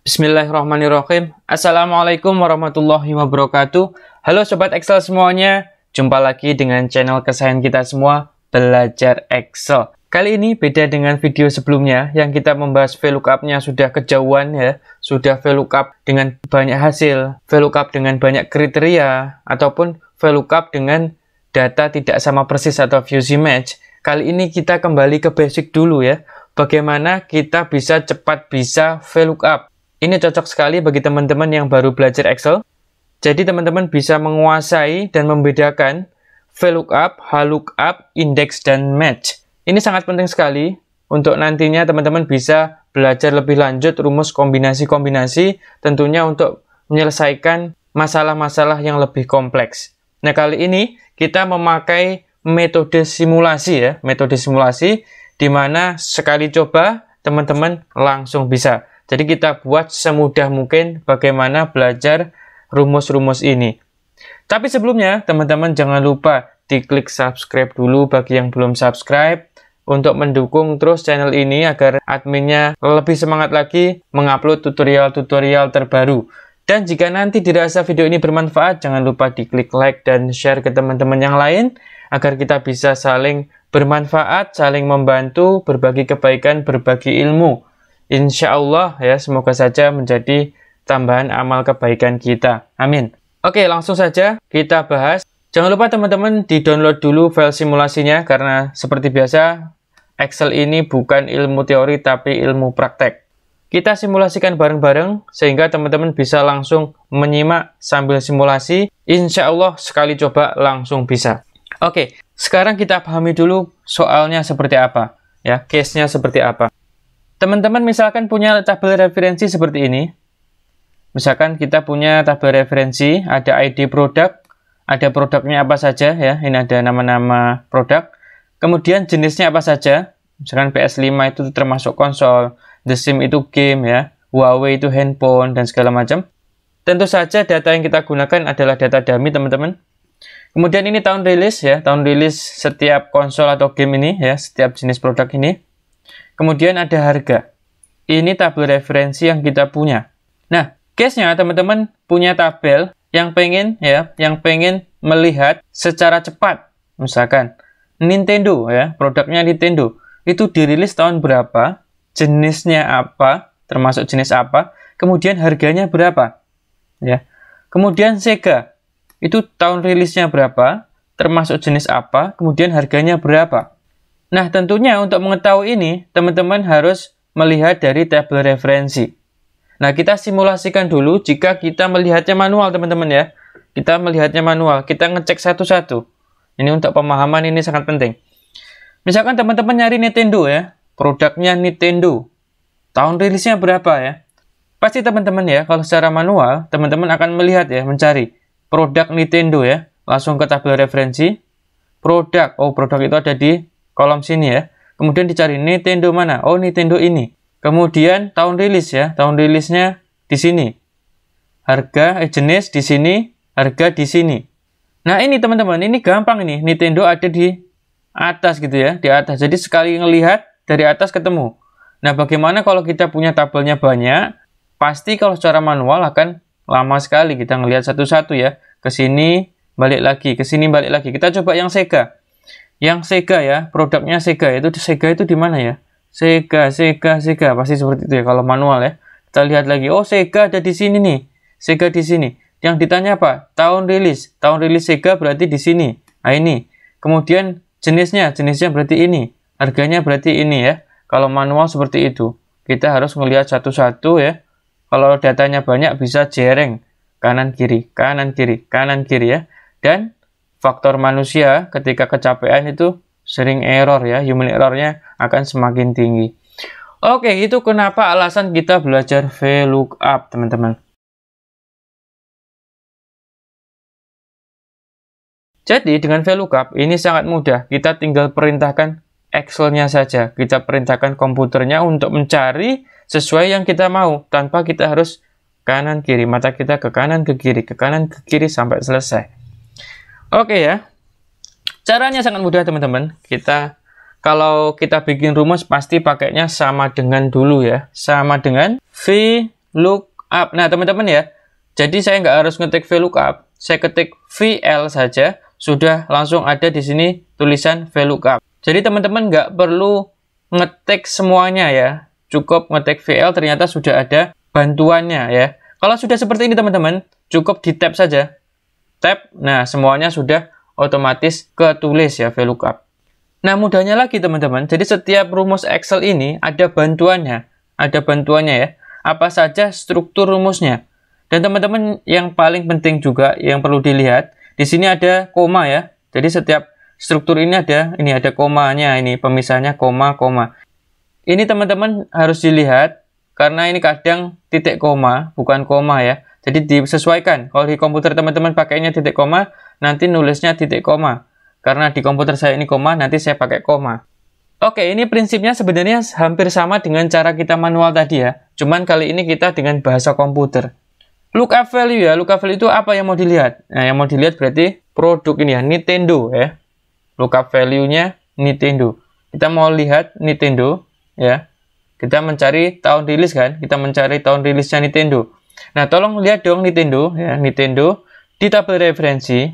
Bismillahirrahmanirrahim. Assalamualaikum warahmatullahi wabarakatuh. Halo Sobat Excel semuanya. Jumpa lagi dengan channel kesayangan kita semua, Belajar Excel. Kali ini beda dengan video sebelumnya yang kita membahas VLOOKUP-nya sudah kejauhan ya. Sudah VLOOKUP dengan banyak hasil, VLOOKUP dengan banyak kriteria, ataupun VLOOKUP dengan data tidak sama persis atau fuzzy match. Kali ini kita kembali ke basic dulu ya. Bagaimana kita bisa cepat bisa VLOOKUP. Ini cocok sekali bagi teman-teman yang baru belajar Excel. Jadi teman-teman bisa menguasai dan membedakan VLOOKUP, HLOOKUP, index, dan match. Ini sangat penting sekali untuk nantinya teman-teman bisa belajar lebih lanjut rumus kombinasi-kombinasi, tentunya untuk menyelesaikan masalah-masalah yang lebih kompleks. Nah, kali ini kita memakai metode simulasi ya, metode simulasi di mana sekali coba teman-teman langsung bisa. Jadi kita buat semudah mungkin bagaimana belajar rumus-rumus ini. Tapi sebelumnya, teman-teman jangan lupa diklik subscribe dulu bagi yang belum subscribe untuk mendukung terus channel ini agar adminnya lebih semangat lagi mengupload tutorial-tutorial terbaru. Dan jika nanti dirasa video ini bermanfaat, jangan lupa diklik like dan share ke teman-teman yang lain agar kita bisa saling bermanfaat, saling membantu, berbagi kebaikan, berbagi ilmu. Insya Allah ya, semoga saja menjadi tambahan amal kebaikan kita. Amin. Oke, langsung saja kita bahas. Jangan lupa teman-teman di-download dulu file simulasinya karena seperti biasa Excel ini bukan ilmu teori tapi ilmu praktek. Kita simulasikan bareng-bareng sehingga teman-teman bisa langsung menyimak sambil simulasi. Insya Allah sekali coba langsung bisa. Oke, sekarang kita pahami dulu soalnya seperti apa. Ya, case-nya seperti apa. Teman-teman misalkan punya tabel referensi seperti ini. Misalkan kita punya tabel referensi, ada ID produk, ada produknya apa saja ya. Ini ada nama-nama produk. Kemudian jenisnya apa saja. Misalkan PS5 itu termasuk konsol, The Sim itu game ya, Huawei itu handphone dan segala macam. Tentu saja data yang kita gunakan adalah data dummy teman-teman. Kemudian ini tahun rilis ya, tahun rilis setiap konsol atau game ini ya, setiap jenis produk ini. Kemudian ada harga. Ini tabel referensi yang kita punya. Nah, case-nya teman-teman punya tabel yang pengen melihat secara cepat. Misalkan Nintendo ya, produknya Nintendo. Itu dirilis tahun berapa, jenisnya apa, termasuk jenis apa, kemudian harganya berapa. Ya. Kemudian Sega. Itu tahun rilisnya berapa, termasuk jenis apa, kemudian harganya berapa. Nah, tentunya untuk mengetahui ini, teman-teman harus melihat dari tabel referensi. Nah, kita simulasikan dulu jika kita melihatnya manual, teman-teman ya. Kita melihatnya manual, kita ngecek satu-satu. Ini untuk pemahaman ini sangat penting. Misalkan teman-teman nyari Nintendo ya, produknya Nintendo. Tahun rilisnya berapa ya? Pasti teman-teman ya, kalau secara manual, teman-teman akan melihat ya, mencari produk Nintendo ya. Langsung ke tabel referensi. Produk, oh produk itu ada di kolom sini ya. Kemudian dicari Nintendo mana? Oh, Nintendo ini. Kemudian tahun rilis ya. Tahun rilisnya di sini. Harga jenis di sini, harga di sini. Nah, ini teman-teman, ini gampang ini. Nintendo ada di atas gitu ya, di atas. Jadi sekali ngelihat dari atas ketemu. Nah, bagaimana kalau kita punya tabelnya banyak? Pasti kalau secara manual akan lama sekali kita ngelihat satu-satu ya. Ke sini balik lagi, ke sini balik lagi. Kita coba yang Sega. Yang Sega ya, produknya Sega itu di mana ya? Sega, pasti seperti itu ya kalau manual ya. Kita lihat lagi, oh Sega ada di sini nih. Sega di sini. Yang ditanya apa? Tahun rilis Sega berarti di sini. Nah, ini. Kemudian jenisnya berarti ini. Harganya berarti ini ya. Kalau manual seperti itu. Kita harus melihat satu-satu ya. Kalau datanya banyak bisa jereng. Kanan kiri ya. Dan faktor manusia ketika kecapean itu sering error ya, human errornya akan semakin tinggi. Oke, itu kenapa alasan kita belajar VLOOKUP, teman-teman. Jadi dengan VLOOKUP ini sangat mudah, kita tinggal perintahkan Excel-nya saja. Kita perintahkan komputernya untuk mencari sesuai yang kita mau, tanpa kita harus kanan kiri, mata kita ke kanan ke kiri sampai selesai. Oke ya, caranya sangat mudah teman-teman. Kalau kita bikin rumus pasti pakainya sama dengan dulu ya. Sama dengan VLOOKUP. VLOOKUP. Nah, teman-teman ya, jadi saya nggak harus ngetik VLOOKUP, saya ketik VL saja, sudah langsung ada di sini tulisan VLOOKUP. Jadi teman-teman nggak perlu ngetik semuanya ya, cukup ngetik VL, ternyata sudah ada bantuannya ya. Kalau sudah seperti ini teman-teman, cukup di tab saja. Tab, nah semuanya sudah otomatis ketulis ya VLOOKUP. Nah, mudahnya lagi teman-teman, jadi setiap rumus Excel ini ada bantuannya. Ada bantuannya ya. Apa saja struktur rumusnya. Dan teman-teman yang paling penting juga yang perlu dilihat, di sini ada koma ya. Jadi setiap struktur ini ada komanya, ini pemisahnya koma. Ini teman-teman harus dilihat karena ini kadang titik koma, bukan koma ya. Jadi disesuaikan. Kalau di komputer teman-teman pakainya titik koma, nanti nulisnya titik koma. Karena di komputer saya ini koma, nanti saya pakai koma. Oke, ini prinsipnya sebenarnya hampir sama dengan cara kita manual tadi ya. Cuman kali ini kita dengan bahasa komputer. Lookup value ya, lookup value itu apa yang mau dilihat? Nah, yang mau dilihat berarti produk ini ya, Nintendo ya. Lookup value-nya Nintendo. Kita mau lihat Nintendo ya. Kita mencari tahun rilis kan? Kita mencari tahun rilisnya Nintendo. Nah, tolong lihat dong Nintendo ya, Nintendo di tabel referensi.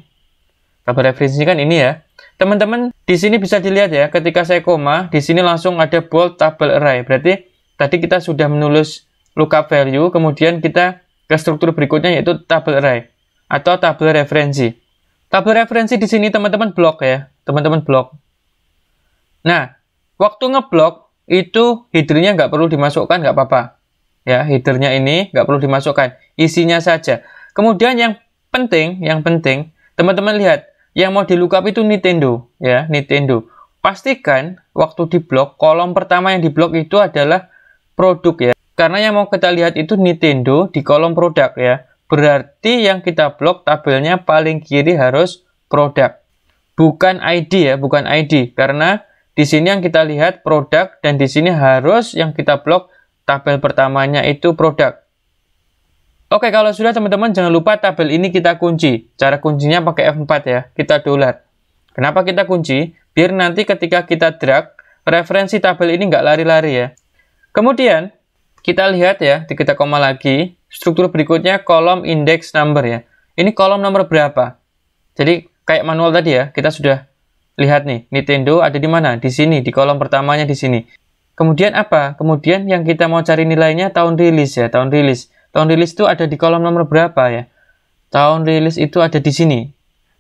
Tabel referensi kan ini ya. Teman-teman di sini bisa dilihat ya, ketika saya koma, di sini langsung ada bold tabel array. Berarti tadi kita sudah menulis lookup value, kemudian kita ke struktur berikutnya yaitu tabel array atau tabel referensi. Tabel referensi di sini teman-teman blok ya, teman-teman blok. Nah, waktu ngeblok itu headernya nggak perlu dimasukkan, nggak apa-apa. Ya, headernya ini nggak perlu dimasukkan, isinya saja. Kemudian yang penting, teman-teman lihat, yang mau di lookup itu Nintendo ya, Nintendo. Pastikan waktu di blok, kolom pertama yang di blok itu adalah produk ya. Karena yang mau kita lihat itu Nintendo di kolom produk ya. Berarti yang kita blok tabelnya paling kiri harus produk. Bukan ID ya, bukan ID. Karena di sini yang kita lihat produk dan di sini harus yang kita blok tabel pertamanya itu produk. Oke, kalau sudah teman-teman jangan lupa tabel ini kita kunci. Cara kuncinya pakai F4 ya, kita dolar. Kenapa kita kunci? Biar nanti ketika kita drag, referensi tabel ini nggak lari-lari ya. Kemudian, kita lihat ya, kita koma lagi, struktur berikutnya kolom index number ya. Ini kolom nomor berapa? Jadi, kayak manual tadi ya, kita sudah lihat nih, Nintendo ada di mana? Di sini, di kolom pertamanya di sini. Kemudian apa? Kemudian yang kita mau cari nilainya tahun rilis ya, tahun rilis. Tahun rilis itu ada di kolom nomor berapa ya? Tahun rilis itu ada di sini.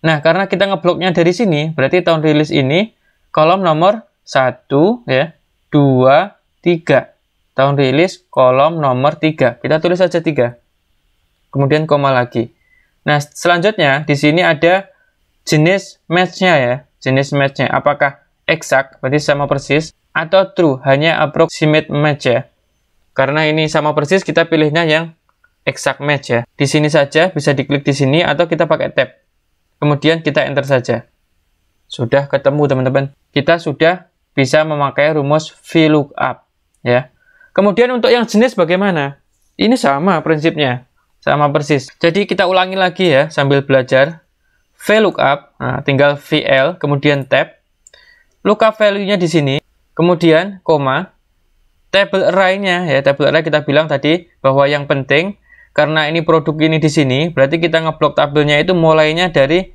Nah, karena kita ngebloknya dari sini, berarti tahun rilis ini kolom nomor 1 ya, 2, 3. Tahun rilis kolom nomor 3. Kita tulis saja 3. Kemudian koma lagi. Nah, selanjutnya di sini ada jenis match-nya ya. Jenis match-nya apakah exact, berarti sama persis, atau true, hanya approximate match ya. Karena ini sama persis, kita pilihnya yang exact match ya. Di sini saja bisa diklik di sini atau kita pakai tab. Kemudian kita enter saja. Sudah ketemu teman-teman. Kita sudah bisa memakai rumus VLOOKUP ya. Kemudian untuk yang jenis bagaimana? Ini sama prinsipnya. Sama persis. Jadi kita ulangi lagi ya sambil belajar. VLOOKUP, nah, tinggal VL, kemudian tab. Lookup value-nya di sini. Kemudian koma. Table array-nya ya, table array kita bilang tadi bahwa yang penting karena ini produk ini di sini, berarti kita ngeblok tabelnya itu mulainya dari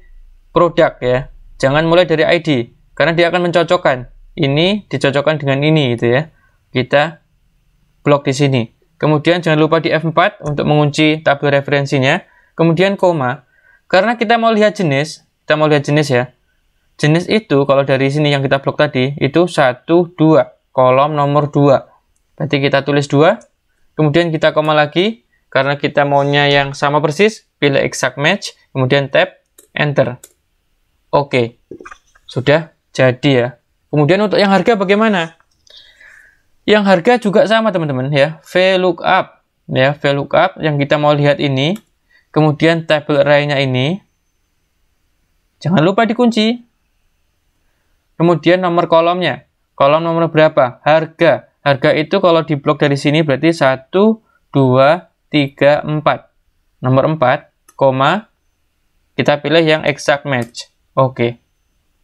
produk ya. Jangan mulai dari ID karena dia akan mencocokkan. Ini dicocokkan dengan ini gitu ya. Kita blok di sini. Kemudian jangan lupa di F4 untuk mengunci tabel referensinya. Kemudian koma. Karena kita mau lihat jenis, ya. Jenis itu kalau dari sini yang kita blok tadi itu 1, 2, kolom nomor 2. Berarti kita tulis 2, kemudian kita koma lagi, karena kita maunya yang sama persis, pilih exact match, kemudian tab, enter. Oke, sudah jadi ya. Kemudian untuk yang harga bagaimana? Yang harga juga sama teman-teman ya, VLOOKUP. Ya, VLOOKUP yang kita mau lihat ini, kemudian table array-nya ini, jangan lupa dikunci. Kemudian nomor kolomnya, kolom nomor berapa? Harga. Harga itu kalau diblok dari sini berarti 1, 2, 3, 4. Nomor 4, koma, kita pilih yang exact match. Oke.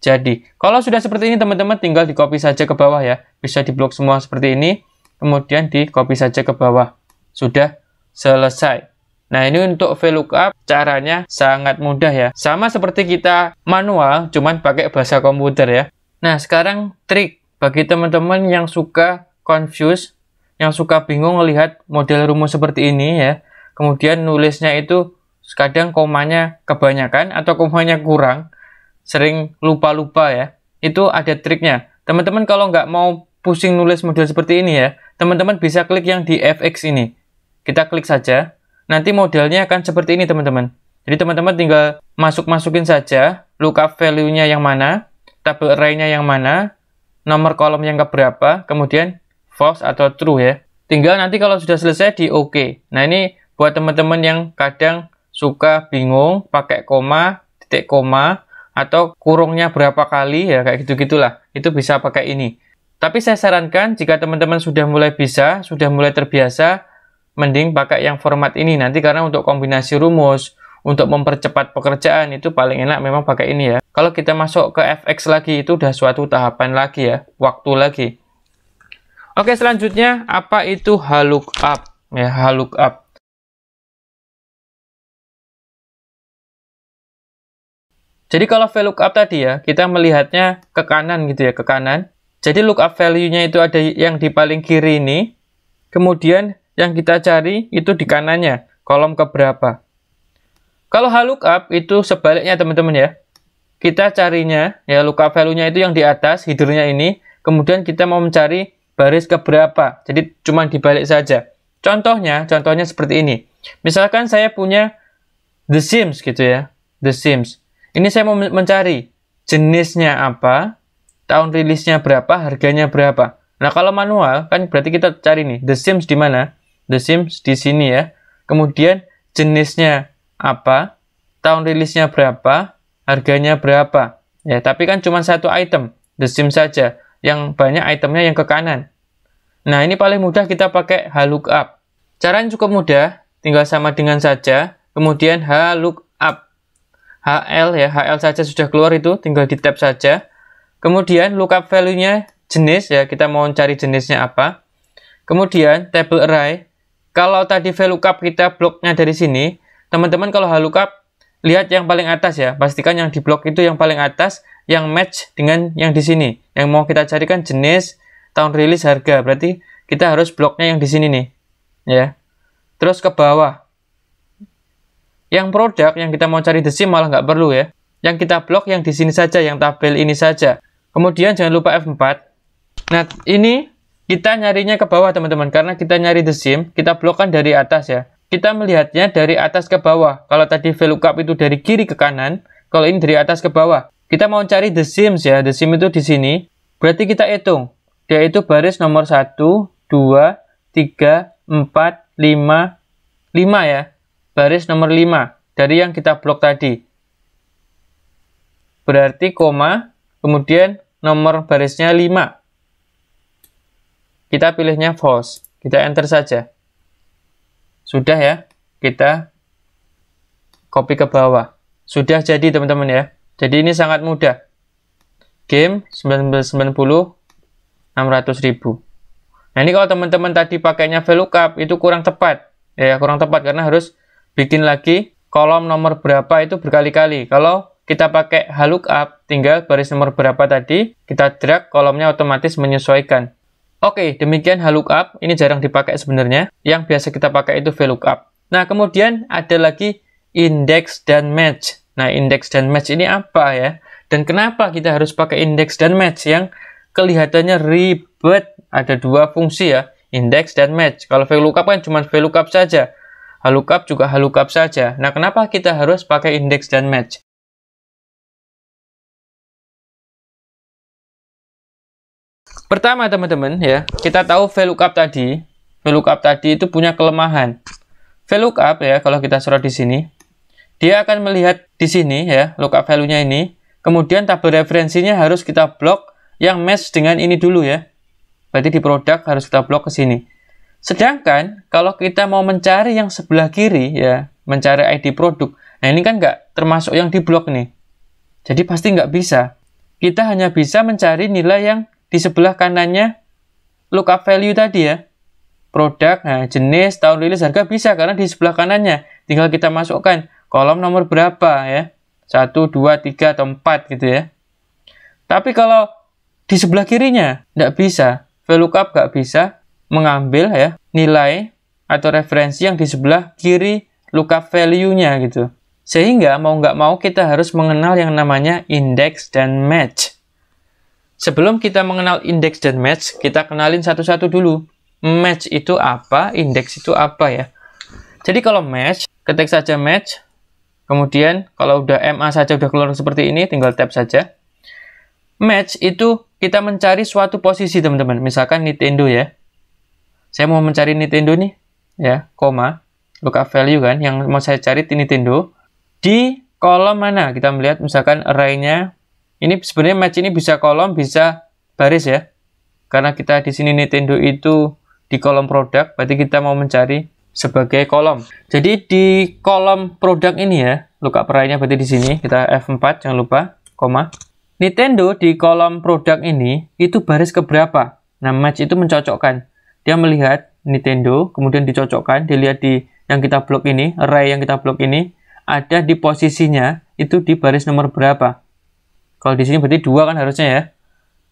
Jadi, kalau sudah seperti ini teman-teman tinggal di copy saja ke bawah ya. Bisa diblok semua seperti ini, kemudian di copy saja ke bawah. Sudah selesai. Nah, ini untuk VLOOKUP caranya sangat mudah ya. Sama seperti kita manual, cuman pakai bahasa komputer ya. Nah, sekarang trik bagi teman-teman yang suka confuse, yang suka bingung melihat model rumus seperti ini ya. Kemudian nulisnya itu kadang komanya kebanyakan atau komanya kurang, sering lupa-lupa ya. Itu ada triknya. Teman-teman kalau nggak mau pusing nulis model seperti ini ya, teman-teman bisa klik yang di FX ini. Kita klik saja. Nanti modelnya akan seperti ini teman-teman. Jadi teman-teman tinggal masukin saja lookup value-nya yang mana, tabel array-nya yang mana, nomor kolom yang keberapa, kemudian false atau true ya. Tinggal nanti kalau sudah selesai di OK. Nah ini buat teman-teman yang kadang suka bingung pakai koma, titik koma, atau kurungnya berapa kali ya kayak gitu-gitulah. Itu bisa pakai ini. Tapi saya sarankan jika teman-teman sudah mulai bisa, sudah mulai terbiasa, mending pakai yang format ini nanti karena untuk kombinasi rumus, untuk mempercepat pekerjaan itu paling enak memang pakai ini ya. Kalau kita masuk ke FX lagi itu udah suatu tahapan lagi ya, waktu lagi. Oke, selanjutnya apa itu HLOOKUP? Ya, HLOOKUP. Jadi kalau VLOOKUP tadi ya, kita melihatnya ke kanan gitu ya, ke kanan. Jadi lookup value-nya itu ada yang di paling kiri ini. Kemudian yang kita cari itu di kanannya, kolom keberapa. Kalau HLOOKUP itu sebaliknya teman-teman ya. Kita carinya, ya lookup value-nya itu yang di atas, header-nya ini. Kemudian kita mau mencari baris keberapa. Jadi cuma dibalik saja. Contohnya seperti ini. Misalkan saya punya The Sims gitu ya. The Sims. Ini saya mau mencari jenisnya apa, tahun rilisnya berapa, harganya berapa. Nah kalau manual, kan berarti kita cari nih, The Sims di mana? The Sims di sini ya. Kemudian jenisnya apa, tahun rilisnya berapa, harganya berapa. Ya, tapi kan cuma satu item, The Sims saja. Yang banyak itemnya yang ke kanan. Nah, ini paling mudah kita pakai HLOOKUP. Caranya cukup mudah, tinggal sama dengan saja. Kemudian HLOOKUP. HL ya, HL saja sudah keluar itu, tinggal di tab saja. Kemudian lookup value-nya jenis ya, kita mau cari jenisnya apa. Kemudian table array. Kalau tadi VLOOKUP kita bloknya dari sini, teman-teman kalau HLOOKUP lihat yang paling atas ya, pastikan yang di blok itu yang paling atas yang match dengan yang di sini. Yang mau kita carikan jenis, tahun rilis, harga. Berarti kita harus bloknya yang di sini nih. Ya. Terus ke bawah. Yang produk yang kita mau cari The Sims malah nggak perlu ya. Yang kita blok yang di sini saja, yang tabel ini saja. Kemudian jangan lupa F4. Nah, ini kita nyarinya ke bawah teman-teman, karena kita nyari The Sims, kita blokkan dari atas ya. Kita melihatnya dari atas ke bawah. Kalau tadi VLOOKUP itu dari kiri ke kanan, kalau ini dari atas ke bawah. Kita mau cari The Sims ya, The Sims itu di sini. Berarti kita hitung. Dia itu baris nomor 1, 2, 3, 4, 5, 5 ya. Baris nomor 5 dari yang kita blok tadi. Berarti koma, kemudian nomor barisnya 5. Kita pilihnya false. Kita enter saja. Sudah ya, kita copy ke bawah. Sudah jadi teman-teman ya. Jadi ini sangat mudah. Game 1990 600.000. Nah ini kalau teman-teman tadi pakainya VLOOKUP itu kurang tepat. Ya, kurang tepat karena harus bikin lagi kolom nomor berapa itu berkali-kali. Kalau kita pakai HLOOKUP, tinggal baris nomor berapa tadi, kita drag, kolomnya otomatis menyesuaikan. Oke, demikian HLOOKUP. Ini jarang dipakai sebenarnya. Yang biasa kita pakai itu VLOOKUP. Nah, kemudian ada lagi index dan match. Nah, index dan match ini apa ya? Dan kenapa kita harus pakai index dan match yang kelihatannya ribet? Ada dua fungsi ya, index dan match. Kalau VLOOKUP kan cuma VLOOKUP saja. HLOOKUP juga HLOOKUP saja. Nah, kenapa kita harus pakai index dan match? Pertama, teman-teman, ya, kita tahu VLOOKUP tadi itu punya kelemahan. VLOOKUP ya, kalau kita sorot di sini, dia akan melihat di sini ya, lookup value-nya ini. Kemudian tabel referensinya harus kita blok yang match dengan ini dulu ya. Berarti di produk harus kita blok ke sini. Sedangkan kalau kita mau mencari yang sebelah kiri ya, mencari ID produk, nah ini kan nggak termasuk yang di blok nih. Jadi pasti nggak bisa. Kita hanya bisa mencari nilai yang di sebelah kanannya lookup value tadi ya. produk, nah jenis, tahun rilis, harga bisa karena di sebelah kanannya tinggal kita masukkan kolom nomor berapa ya, 1, 2, 3, atau 4 gitu ya. Tapi kalau di sebelah kirinya nggak bisa, VLOOKUP nggak bisa mengambil ya nilai atau referensi yang di sebelah kiri lookup value-nya gitu. Sehingga mau nggak mau kita harus mengenal yang namanya index dan match. Sebelum kita mengenal index dan match, kita kenalin satu-satu dulu. Match itu apa, index itu apa ya. Jadi kalau match, ketik saja match. Kemudian kalau udah MA saja udah keluar seperti ini, tinggal tab saja. Match itu kita mencari suatu posisi teman-teman. Misalkan Nintendo ya. Saya mau mencari Nintendo nih, ya, koma, lookup value kan, yang mau saya cari di Nintendo. Di kolom mana? Kita melihat misalkan array-nya. Ini sebenarnya match ini bisa kolom, bisa baris ya. Karena kita di sini Nintendo itu di kolom produk, berarti kita mau mencari sebagai kolom. Jadi di kolom produk ini ya, lookup array-nya berarti di sini, kita F4, jangan lupa, koma. Nintendo di kolom produk ini, itu baris keberapa? Nah, match itu mencocokkan. Dia melihat Nintendo, kemudian dicocokkan, dilihat di yang kita blok ini, array yang kita blok ini, ada di posisinya, itu di baris nomor berapa. Kalau di sini berarti 2 kan harusnya ya.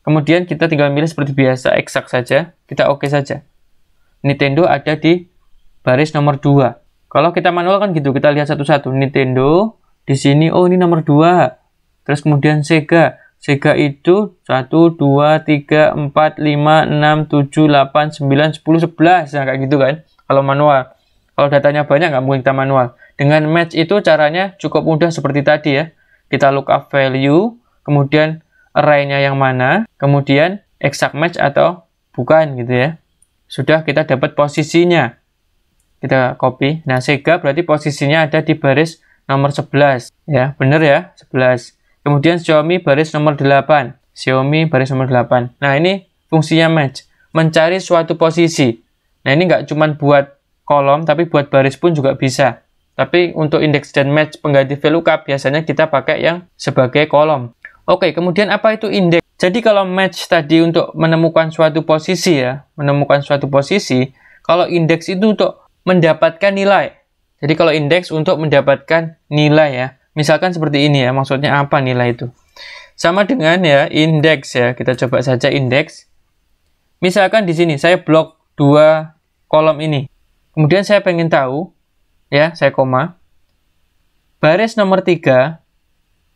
Kemudian kita tinggal milih seperti biasa, eksak saja, kita oke saja. Nintendo ada di baris nomor 2. Kalau kita manual kan gitu, kita lihat satu-satu. Nintendo, di sini, oh ini nomor 2. Terus kemudian Sega. Sega itu 1, 2, 3, 4, 5, 6, 7, 8, 9, 10, 11. Nah, kayak gitu kan, kalau manual. Kalau datanya banyak, nggak mungkin kita manual. Dengan match itu caranya cukup mudah seperti tadi ya. Kita lookup value, kemudian array-nya yang mana, kemudian exact match atau bukan gitu ya. Sudah kita dapat posisinya. Kita copy. Nah, Sega berarti posisinya ada di baris nomor 11. Ya, benar ya, 11. Kemudian Xiaomi baris nomor 8. Xiaomi baris nomor 8. Nah, ini fungsinya match. Mencari suatu posisi. Nah, ini nggak cuma buat kolom, tapi buat baris pun juga bisa. Tapi untuk index dan match pengganti VLOOKUP, biasanya kita pakai yang sebagai kolom. Oke, kemudian apa itu index? Jadi kalau match tadi untuk menemukan suatu posisi ya, menemukan suatu posisi, kalau index itu untuk mendapatkan nilai. Jadi kalau index untuk mendapatkan nilai ya. Misalkan seperti ini ya, maksudnya apa nilai itu? Sama dengan ya, index ya. Kita coba saja index. Misalkan di sini saya blok 2 kolom ini. Kemudian saya pengen tahu, ya, saya koma. Baris nomor 3,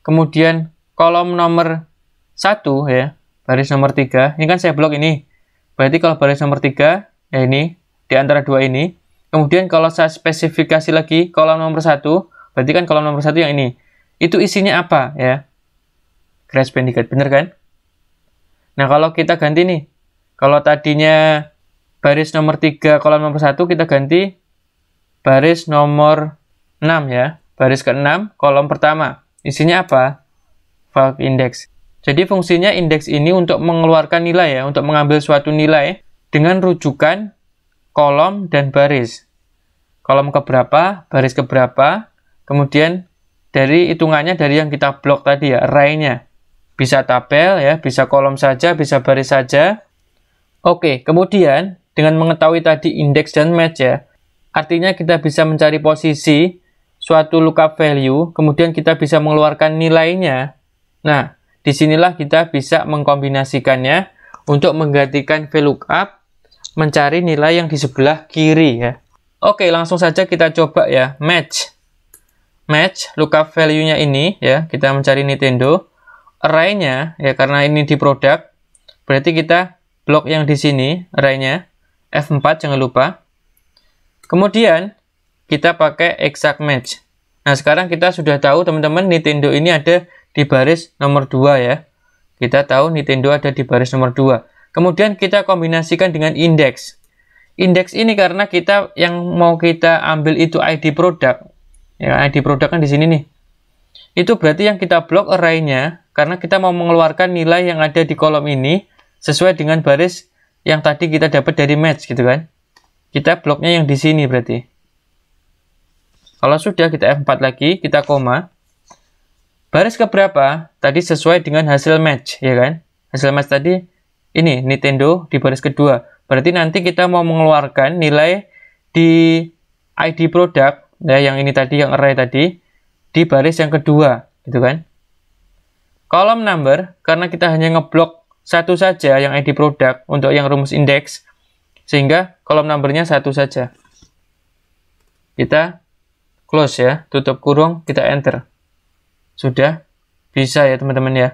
kemudian kolom nomor 1 ya, baris nomor 3, ini kan saya blok ini. Berarti kalau baris nomor 3, ya ini, di antara 2 ini. Kemudian kalau saya spesifikasi lagi kolom nomor 1, berarti kan kolom nomor 1 yang ini. Itu isinya apa ya? Crash Bandicoot, bener kan? Nah, kalau kita ganti nih. Kalau tadinya baris nomor 3, kolom nomor 1, kita ganti baris nomor 6 ya. Baris ke-6, kolom pertama. Isinya apa? Valve index. Jadi fungsinya indeks ini untuk mengeluarkan nilai ya, untuk mengambil suatu nilai dengan rujukan kolom dan baris. Kolom keberapa, baris keberapa, kemudian dari hitungannya dari yang kita blok tadi ya, array-nya. Bisa tabel ya, bisa kolom saja, bisa baris saja. Oke, kemudian dengan mengetahui tadi indeks dan match ya, artinya kita bisa mencari posisi suatu lookup value, kemudian kita bisa mengeluarkan nilainya. Nah, disinilah kita bisa mengkombinasikannya untuk menggantikan VLOOKUP mencari nilai yang di sebelah kiri ya. Oke, langsung saja kita coba ya, match. Match, lookup value-nya ini ya, kita mencari Nintendo. Array-nya ya, karena ini di produk, berarti kita blok yang di sini, array-nya, F4 jangan lupa. Kemudian, kita pakai exact match. Nah, sekarang kita sudah tahu teman-teman, Nintendo ini ada di baris nomor 2 ya. Kita tahu Nintendo ada di baris nomor 2. Kemudian kita kombinasikan dengan indeks. Indeks ini karena kita yang mau kita ambil itu ID produk. Ya, ID produk kan di sini nih. Itu berarti yang kita blok array-nya karena kita mau mengeluarkan nilai yang ada di kolom ini sesuai dengan baris yang tadi kita dapat dari match gitu kan. Kita bloknya yang di sini berarti. Kalau sudah kita F4 lagi, kita koma. Baris keberapa? Tadi sesuai dengan hasil match, ya kan? Hasil match tadi, ini Nintendo di baris kedua. Berarti nanti kita mau mengeluarkan nilai di ID produk, ya, yang ini tadi, yang array tadi, di baris yang kedua, gitu kan. Column number, karena kita hanya ngeblok satu saja yang ID produk untuk yang rumus indeks, sehingga column numbernya satu saja. Kita close ya, tutup kurung, kita enter. Sudah bisa ya teman-teman ya.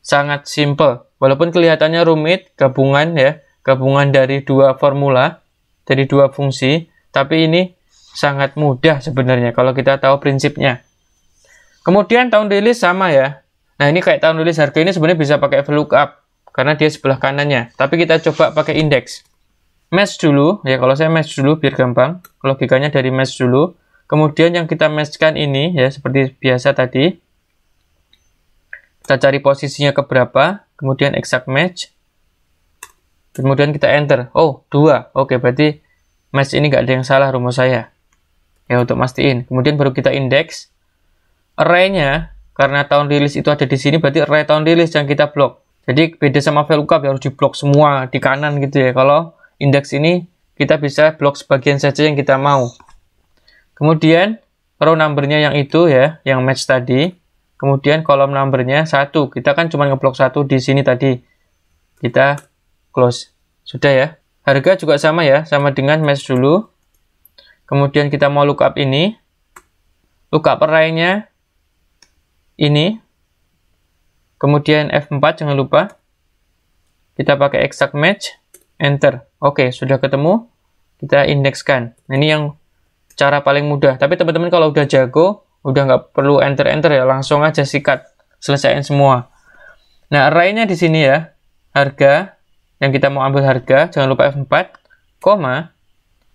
Sangat simple, walaupun kelihatannya rumit, gabungan ya, gabungan dari dua formula, dari dua fungsi, tapi ini sangat mudah sebenarnya kalau kita tahu prinsipnya. Kemudian tahun rilis sama ya. Nah ini kayak tahun rilis harga ini sebenarnya bisa pakai VLOOKUP karena dia sebelah kanannya. Tapi kita coba pakai indeks. Match dulu, ya kalau saya match dulu biar gampang. Logikanya dari match dulu. Kemudian yang kita matchkan ini ya seperti biasa tadi. Kita cari posisinya ke berapa, kemudian exact match. Kemudian kita enter. Oh 2, oke berarti match ini nggak ada yang salah rumus saya. Ya untuk mastiin. Kemudian baru kita indeks. Array-nya, karena tahun rilis itu ada di sini, berarti array tahun rilis yang kita blok. Jadi beda sama VLOOKUP ya, harus diblok semua di kanan gitu ya. Kalau indeks ini kita bisa blok sebagian saja yang kita mau. Kemudian row number-nya yang itu ya, yang match tadi. Kemudian column number-nya 1. Kita kan cuma ngeblok 1 di sini tadi. Kita close. Sudah ya. Harga juga sama ya, sama dengan match dulu. Kemudian kita mau lookup ini. Lookup array-nya ini. Kemudian F4 jangan lupa. Kita pakai exact match, enter. Oke, sudah ketemu. Kita indekskan. Nah, ini yang cara paling mudah. Tapi teman-teman kalau udah jago, udah nggak perlu enter-enter ya, langsung aja sikat, selesaiin semua. Nah, array-nya di sini ya. Harga yang kita mau ambil harga, jangan lupa F4, koma,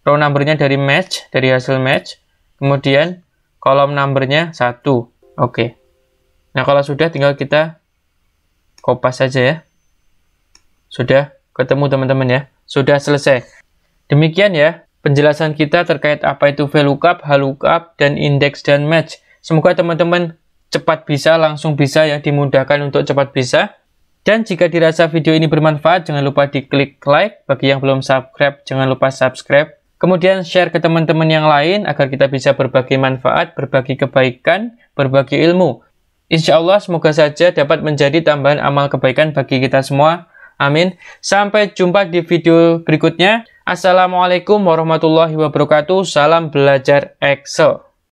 row number-nya dari match, dari hasil match. Kemudian column number-nya 1. Oke. Nah, kalau sudah tinggal kita kopas saja ya. Sudah ketemu teman-teman ya. Sudah selesai. Demikian ya penjelasan kita terkait apa itu VLOOKUP, HLOOKUP, dan indeks dan match. Semoga teman-teman cepat bisa, langsung bisa ya, dimudahkan untuk cepat bisa. Dan jika dirasa video ini bermanfaat, jangan lupa diklik like. Bagi yang belum subscribe, jangan lupa subscribe. Kemudian share ke teman-teman yang lain agar kita bisa berbagi manfaat, berbagi kebaikan, berbagi ilmu. Insya Allah semoga saja dapat menjadi tambahan amal kebaikan bagi kita semua. Amin. Sampai jumpa di video berikutnya. Assalamualaikum warahmatullahi wabarakatuh. Salam belajar Excel.